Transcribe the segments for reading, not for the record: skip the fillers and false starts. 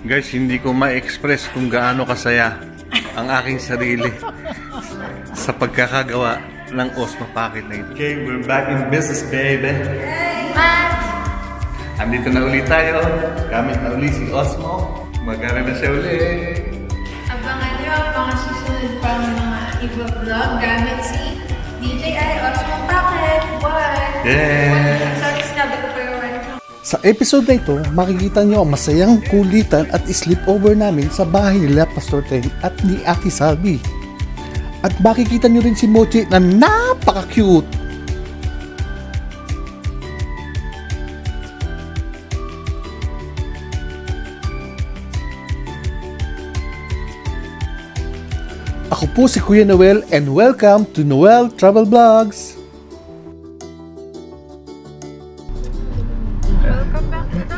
Guys, hindi ko ma-express kung gaano kasaya ang aking sarili sa pagkakagawa ng Osmo Pocket na ito. Okay, we're back in business, baby. Andito na ulit tayo. Gamit na ulit si Osmo. Magana na siya ulit. Abangan nyo ang mga susunod pang mga iba-vlog gamit si DJI Osmo Pocket 1. Yeah! Sorry, sinabi ko pa yung one. Sa episode na ito, makikita nyo ang masayang kulitan at sleepover namin sa bahay nila Pastor Teng at ni Ate Salvi. At makikita nyo rin si Mochi na napaka-cute. Ako po si Kuya Noel and welcome to Noel Travel Vlogs! Welcome back to the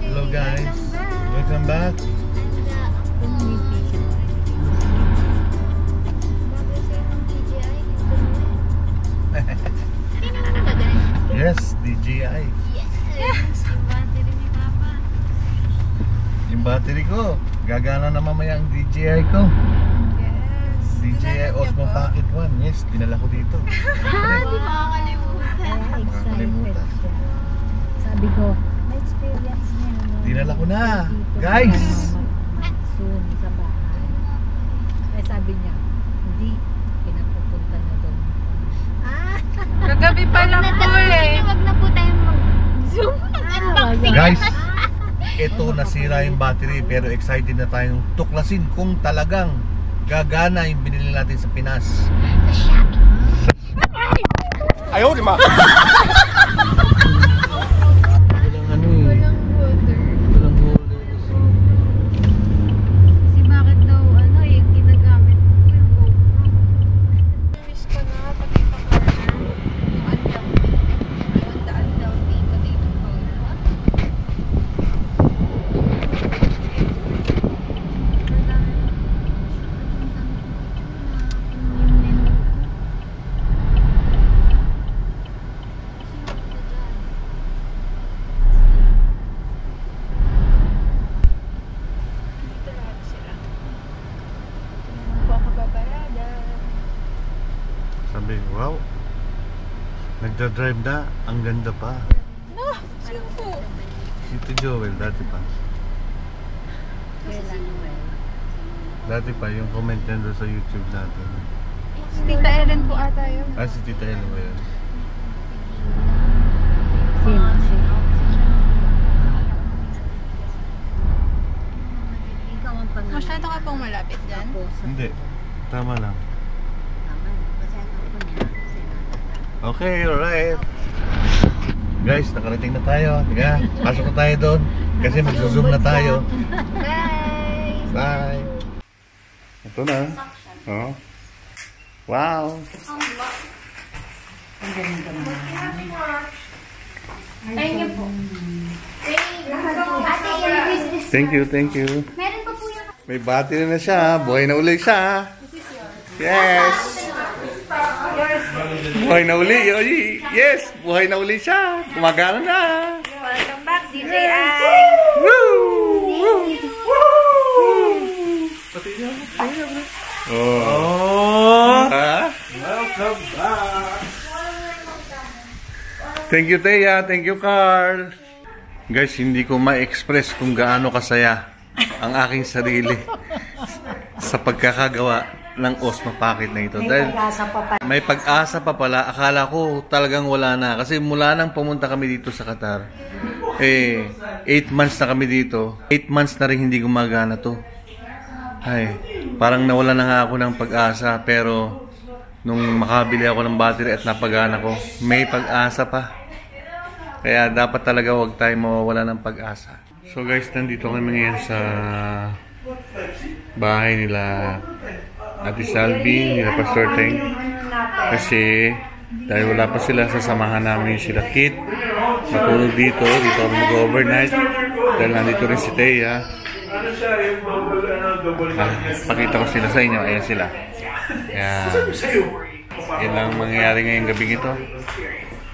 Hello guys, welcome back. Yes, DJI. Yes! Yung battery ko, gagana na mamaya ang DJI ko. Yes! DJI Osmo Pocket 1. Yes, dinala ko dito. Hindi makakalimutan. Makakalimutan. Sabi ko, may experience niya. Dinala ko na, guys! Soon sa bahay. Kaya sabi niya, hindi, pinapupunta na doon. Kagabi pa lang po eh. Wag na po tayo mag-zoom. Unboxing. Guys, ito nasira yung battery pero excited na tayong tuklasin kung talagang gagana yung binili natin sa Pinas. Sa Shopee. Ayaw, di ma! Walang ano eh. Walang water. Walang holder kasi. Kasi bakit daw ano yung ginagamit ko yung GoPro. Miss ko na pati pa corner. Yung undown dito ko. Dito lahat sila. Hindi po ako babarada. Sabi, wow. Nagdadrive na. Ang ganda pa. No! Sino po? Si Tito Joel, dati pa. Dati pa, yung comment niya doon sa YouTube natin. Si Tita Ellen po ata yun. Ah, si Tita Ellen ba yun? Ikaw ang pangalan. Masyado ka pong malapit dyan. Hindi. Tama lang. Tama. Kasi ako po niya. Okay, alright. Guys, nakarating na tayo. Tiga, pasok na tayo doon. Kasi mag-zoom na tayo. Bye! Bye! Ito na. Oh. Wow! Thank you po. Thank you, thank you. Meron pa po yung... May battery na siya. Buhay na uli siya. Yes! Buhay na uli. Yes! Buhay na uli siya. Gumagana na. Welcome back, DJI! Woo! Oh! Ha? Welcome back! Thank you, Teya. Thank you, Carl. Guys, hindi ko ma-express kung gaano kasaya ang aking sarili sa pagkakagawa ng Osmo Pocket na ito. Dahil may pag-asa pa pala. Akala ko talagang wala na. Kasi mula nang pumunta kami dito sa Qatar, 8 months na kami dito. 8 months na rin hindi gumagana to. Ay, parang nawala na nga ako ng pag-asa. Pero nung makabili ako ng battery at napagana ko, may pag-asa pa. Kaya dapat talaga huwag tayo mawawala ng pag-asa. So guys, nandito kami ngayon sa bahay nila Ate Salvi, nila Pastor Teng. Kasi dahil wala pa sila, sasamahan namin sila Kit. Matulog dito kami mag-overnight. Dahil nandito rin si Teya. Pakita ko sila sa inyo. Ayan sila. Yan. Yan lang mangyayari ngayong gabi ito.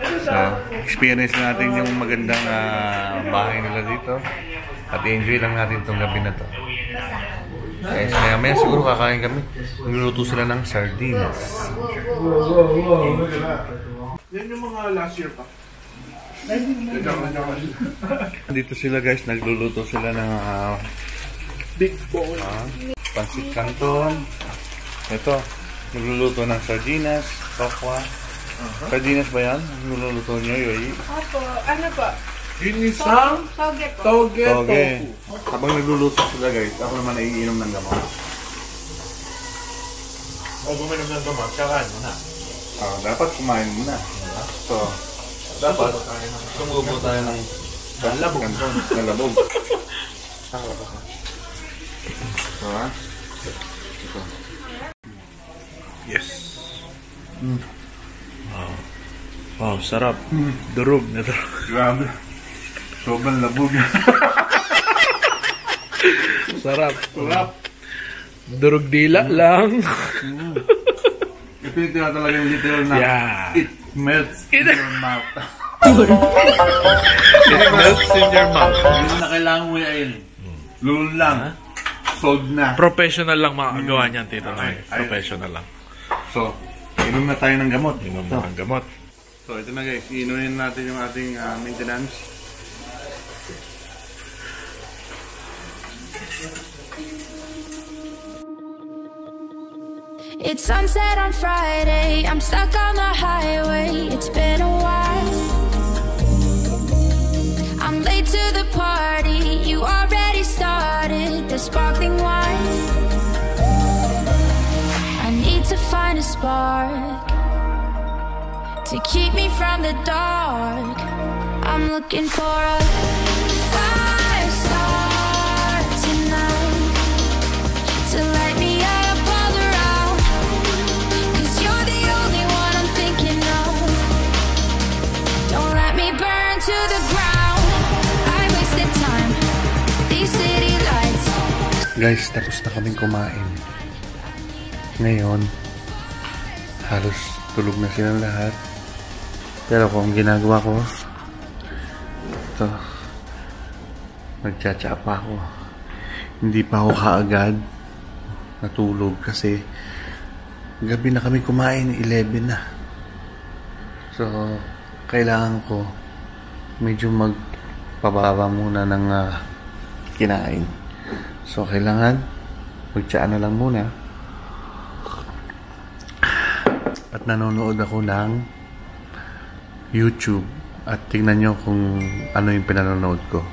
So, experience natin yung magandang bahay nila dito. At enjoy lang natin itong gabi na to. Guys, maya siguro kakain kami. Niluluto sila ng sardinas. Yan yung mga last year pa. Dito sila guys, nagluluto sila ng Big bowl. pansit canton. Ito, nagluluto ng sardinas, tokwa. Sardinas ba yan? Nagluluto nyo, Yoyi? Opo, ano po? Ginisang Toge po. toge Okay. tofu. Habang nagluluto sila guys, ako naman naiinom ng gamot. O buminom ng gamot, kakain mo na. Dapat kumain muna. So, dapat tumubo tayo ng labog. Ng labog. So, ito. Yes. Wow, sarap. Durog na durog. Grabe. Sobrang labog. Sarap. Durog dila lang. Ito yung tinatalagang literal na Yeah. it melts in your mouth. It melts in your mouth. Hindi na kailangan mo yain. Lulun lang. Sold na. Professional lang makagawa niyan, Tito Noy. Professional lang. So, inom na tayo ng gamot. Inom na ang gamot. So, ito na guys. Inunin natin yung ating maintenance. It's sunset on Friday, I'm stuck on the highway, it's been a while. I'm late to the party, you already started the sparkling wine. I need to find a spark to keep me from the dark. I'm looking for a fire start tonight to light me up all around. 'Cause you're the only one I'm thinking of. Don't let me burn to the ground. I wasted time, these city lights. Guys, tapos na kaming kumain. Ngayon, halos tulog na silang lahat. Pero kung ginagawa ko, ito, nagtsatsa pa ako. Hindi pa ako kaagad natulog kasi gabi na kami kumain, 11 na. So, kailangan ko medyo magpababa muna ng kinain. So, kailangan magtsaa na lang muna. At nanonood ako ng YouTube at tingnan nyo kung ano yung pinanonood ko.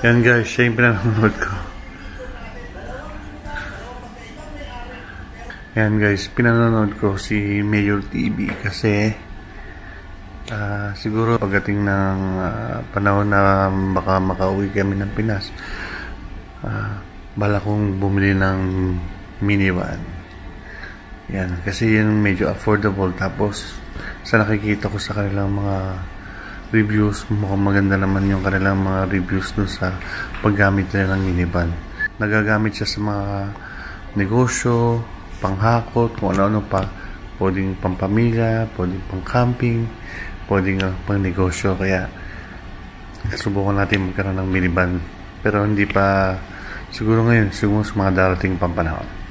Yan guys, siya yung pinanonood ko. Yan guys, pinanonood ko si Mayor TV kasi siguro pagdating ng panahon na baka makauwi kami ng Pinas, bala kong bumili ng minivan. Yan, kasi yun medyo affordable. Tapos sa nakikita ko sa kanilang mga reviews, mukhang maganda naman yung kanilang mga reviews dun sa paggamit nila ng minivan. Nagagamit siya sa mga negosyo, panghakot, kung ano-ano pa. Pwedeng pampamilya, pwedeng pang camping, pwedeng pang negosyo. Kaya subukan natin magkaroon ng minivan. Pero hindi pa siguro ngayon, siguro sa mga darating pampanahon.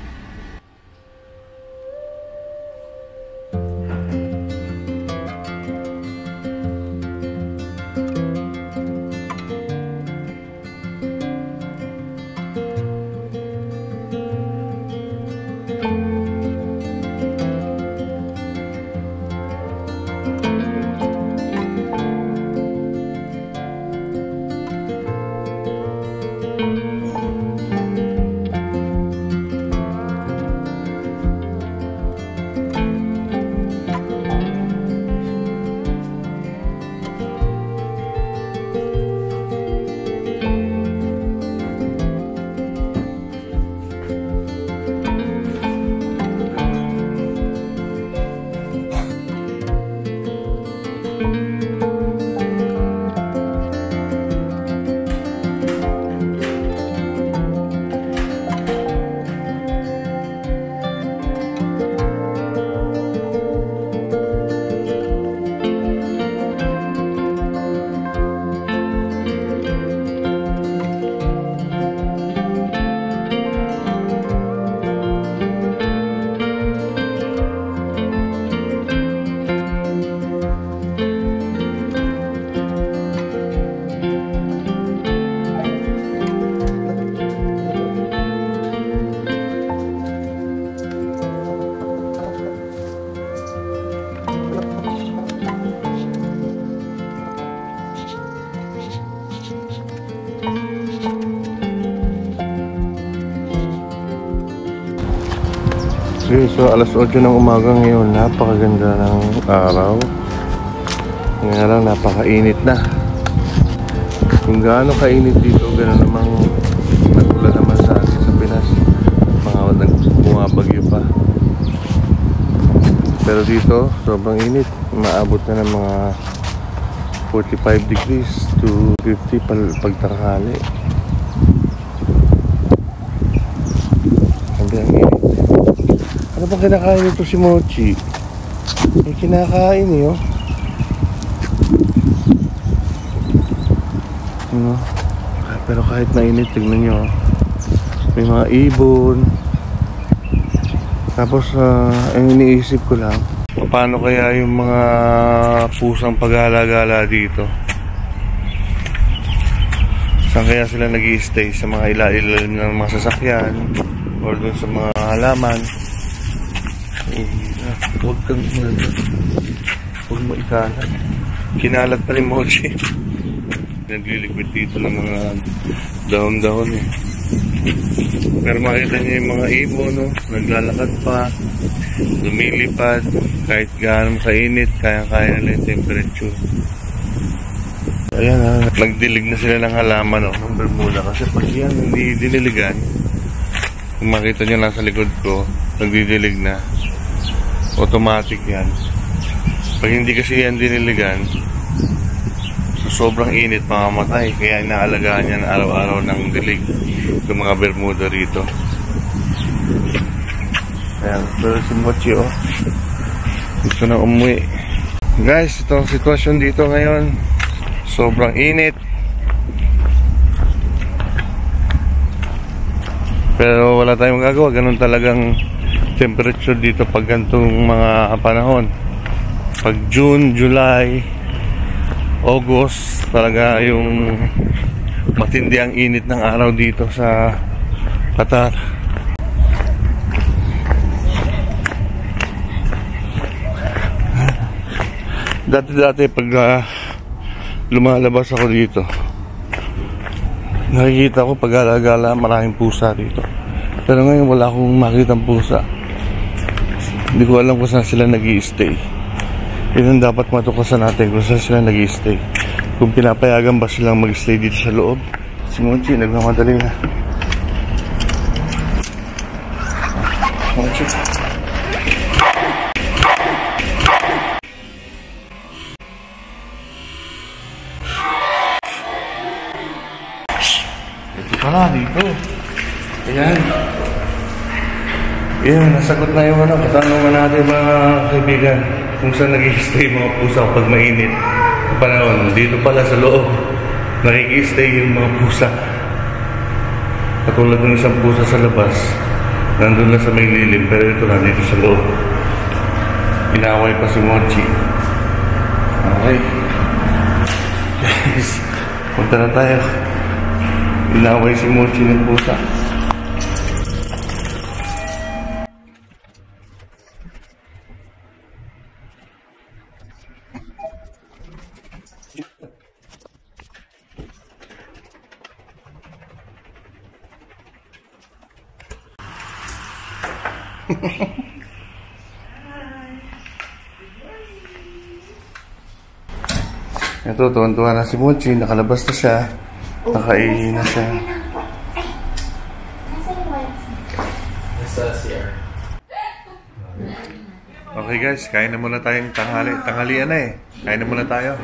Okay, so alas 8 ng umaga ngayon, napakaganda ng araw. Ngayon lang, napakainit na. Kung gaano kainit dito, gano'n namang nag-ulan naman sa atin sa Pinas. Mga bumabagyo pa. Pero dito, sobrang init. Maabot na ng mga 45 degrees to 50 pagtanghali. Ang init. Ano bang kinakain ito si Mochi? May kinakain eh, oh. Ano? Pero kahit mainit, tignan nyo, oh. May mga ibon. Tapos, ang iniisip ko lang, paano kaya yung mga pusang paghahalaga dito? Saan kaya sila nag-i-stay? Sa mga ilalim ng mga sasakyan or dun sa mga halaman? Huwag kang huwag mo ikalat. Kinalat pa rin Mochi. Nagliliquid dito ng mga dahon-dahon eh. Pero makita niyo yung mga ibon, no? Naglalakad pa, lumilipad, kahit gaano kainit, kaya-kaya nila yung temperature. Ayan, nagdilig na sila ng halaman, no? Ng Bermuda. Kasi pag yan hindi diniligan, kung makita nyo lang sa likod ko, nagdidilig na. Automatic yan. Pag hindi kasi yan diniligan, sobrang init, mamamatay. Kaya inaalagaan yan araw-araw ng dilig yung mga Bermuda rito. Ayan, pero si Mochi, oh, gusto na umuwi. Guys, itong sitwasyon dito ngayon, sobrang init. Pero wala tayong magagawa. Ganun talagang temperature dito pag ganitong mga panahon. Pag June, July, August, talaga yung matindi ang init ng araw dito sa Qatar. Dati pag lumalabas ako dito, nakikita ko pag-gala-gala maraming pusa dito. Pero ngayon wala akong makitang pusa. Hindi ko alam kung saan sila nag-i-stay. Yun ang dapat matuklasan natin, kung saan sila nag-i-stay. Kung pinapayagan ba silang mag-stay dito sa loob. Si Mochi nagmamadali na. Mochi. Ito pala dito. Ayan. Ayan, nasagot na yung ano. Katanungan natin mga kaibigan kung saan nag-i-stay mga pusa pag mainit. Panahon, dito pala sa loob nakiki-stay yung mga pusa. Katulad ng isang pusa sa labas, nandun lang sa may lilim, pero ito na dito sa loob. Inaway pa si Mochi. Okay. Yes. Punta na tayo. Inaway si Mochi ng pusa. Ito, tuwan-tuwa na si Mochi. Nakalabas na siya. Nakaihi na siya. Okay guys, kain na muna tayong tanghali. Tanghalian na eh. Kain na muna tayo.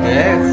Yes.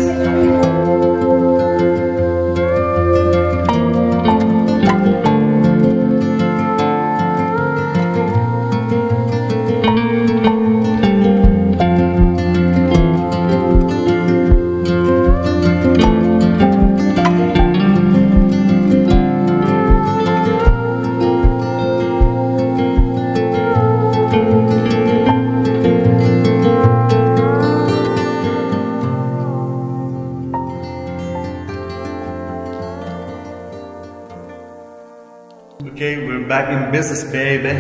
Okay, we're back in business, baby.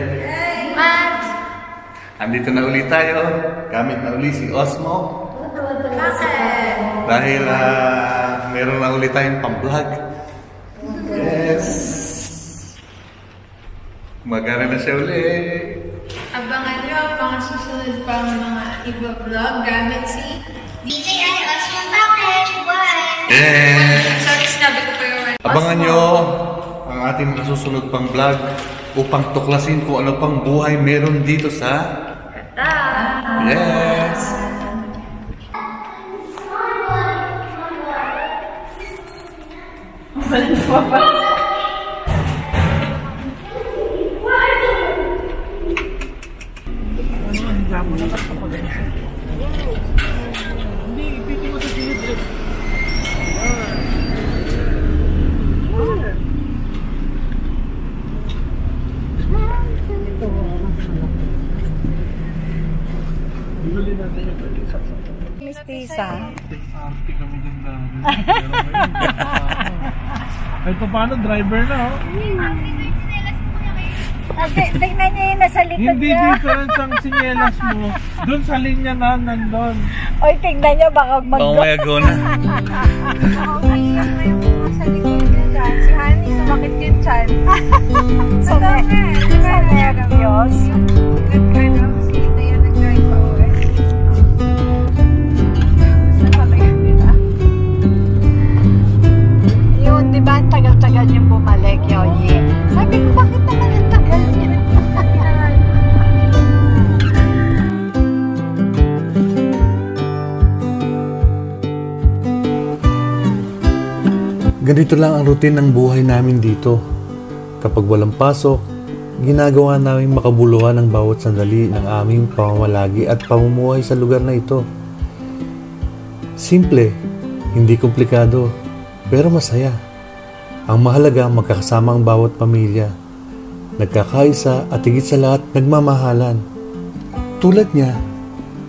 Matt! Andito na ulit tayo. Gamit na ulit si Osmo. Bakit? Dahil meron na ulit tayong pang-vlog. Yes. Magana na siya ulit. Abangan nyo pang susunod pang mga iba-vlog gamit si DJI Osmo Bakit. Yes. Sorry, sinabi ko pa yung Abangan nyo ang ating nasusunod pang vlog upang tuklasin kung ano pang buhay meron dito sa Qatar. Yes. Mistisa. Ay, paano? Driver na, oh. Tingnan niya yung nasa likod Hindi niya. difference ang sinyelas mo. Doon sa linya na, nandun. Oy, tingnan niya baka Oh my God na. Umiiyak na yung mga sa likod niya dyan. Si Honey, sumakit yung chan. Sa nervyos. Yun, di ba? Ang tagal-tagal yung bumalik, Yoyi. Sabi ko, bakit naman ang tagal niya? Ganito lang ang routine ng buhay namin dito. Kapag walang pasok, ginagawa namin makabuluhan ang bawat sandali ng aming pamamalagi at pamumuhay sa lugar na ito. Simple, hindi komplikado, pero masaya. Ang mahalaga, magkakasama ang bawat pamilya. Nagkakaisa at higit sa lahat, nagmamahalan. Tulad niya,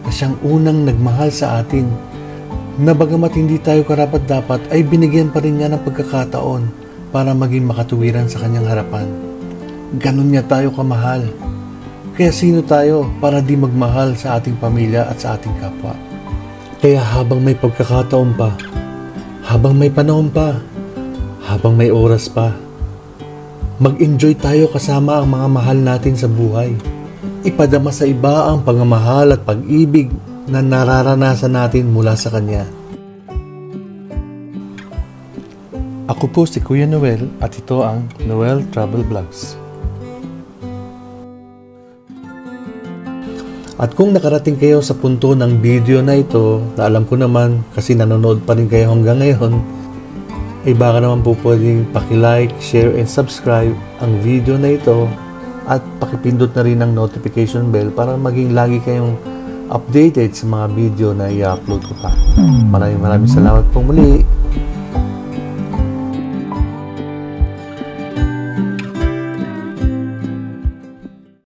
na siyang unang nagmahal sa atin, na bagamat hindi tayo karapat-dapat ay binigyan pa rin niya ng pagkakataon para maging makatuwiran sa kanyang harapan. Ganon niya tayo kamahal. Kaya sino tayo para di magmahal sa ating pamilya at sa ating kapwa? Kaya habang may pagkakataon pa, habang may panahon pa, habang may oras pa, mag-enjoy tayo kasama ang mga mahal natin sa buhay. Ipadama sa iba ang pagmamahal at pag-ibig na nararanasan natin mula sa Kanya. Ako po si Kuya Noel at ito ang Noel Travel Vlogs. At kung nakarating kayo sa punto ng video na ito, na alam ko naman kasi nanonood pa rin kayo hanggang ngayon, ay baka naman po pwedeng paki-like, share, and subscribe ang video na ito at pakipindot na rin ang notification bell para maging lagi kayong updated sa mga video na i-upload ko pa. Maraming salamat po muli.